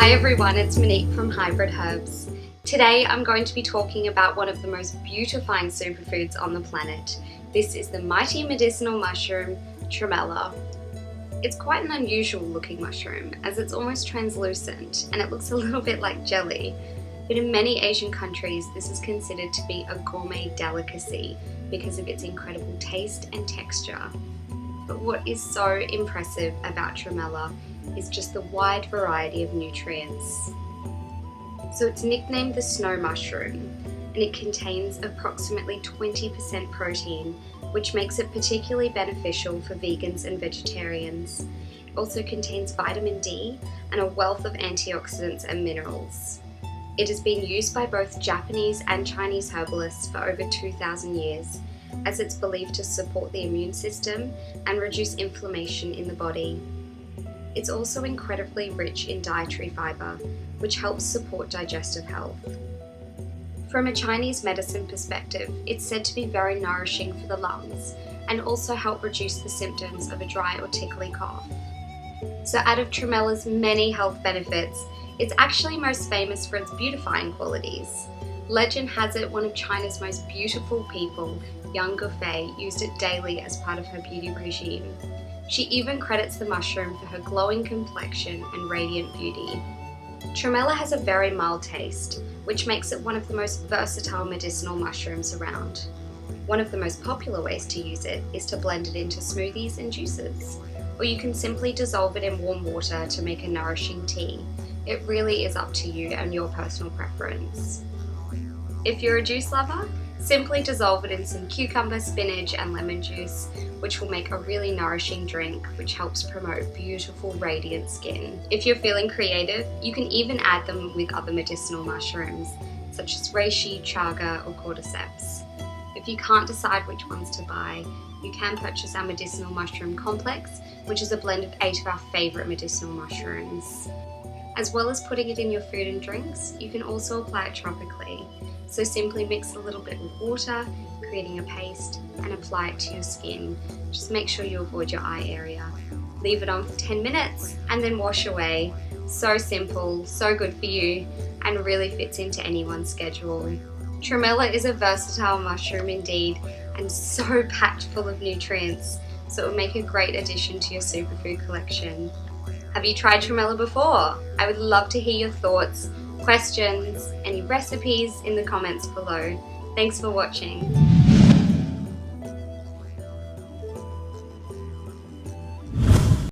Hi everyone, it's Monique from Hybrid Herbs. Today I'm going to be talking about one of the most beautifying superfoods on the planet. This is the mighty medicinal mushroom, Tremella. It's quite an unusual looking mushroom as it's almost translucent and it looks a little bit like jelly. But in many Asian countries this is considered to be a gourmet delicacy because of its incredible taste and texture. But what is so impressive about Tremella is just the wide variety of nutrients. So it's nicknamed the snow mushroom, and it contains approximately 20% protein, which makes it particularly beneficial for vegans and vegetarians. It also contains vitamin D and a wealth of antioxidants and minerals. It has been used by both Japanese and Chinese herbalists for over 2,000 years, as it's believed to support the immune system and reduce inflammation in the body. It's also incredibly rich in dietary fibre, which helps support digestive health. From a Chinese medicine perspective, it's said to be very nourishing for the lungs and also help reduce the symptoms of a dry or tickly cough. So out of Tremella's many health benefits, it's actually most famous for its beautifying qualities. Legend has it one of China's most beautiful people, young Guifei, used it daily as part of her beauty regime. She even credits the mushroom for her glowing complexion and radiant beauty. Tremella has a very mild taste, which makes it one of the most versatile medicinal mushrooms around. One of the most popular ways to use it is to blend it into smoothies and juices, or you can simply dissolve it in warm water to make a nourishing tea. It really is up to you and your personal preference. If you're a juice lover, simply dissolve it in some cucumber, spinach and lemon juice, which will make a really nourishing drink which helps promote beautiful radiant skin. If you're feeling creative, you can even add them with other medicinal mushrooms such as reishi, chaga or cordyceps. If you can't decide which ones to buy, you can purchase our medicinal mushroom complex, which is a blend of 8 of our favourite medicinal mushrooms. As well as putting it in your food and drinks, you can also apply it tropically. So simply mix a little bit with water, creating a paste, and apply it to your skin. Just make sure you avoid your eye area. Leave it on for 10 minutes and then wash away. So simple, so good for you, and really fits into anyone's schedule. Tremella is a versatile mushroom indeed, and so packed full of nutrients, so it will make a great addition to your superfood collection. Have you tried Tremella before? I would love to hear your thoughts, questions, any recipes in the comments below. Thanks for watching.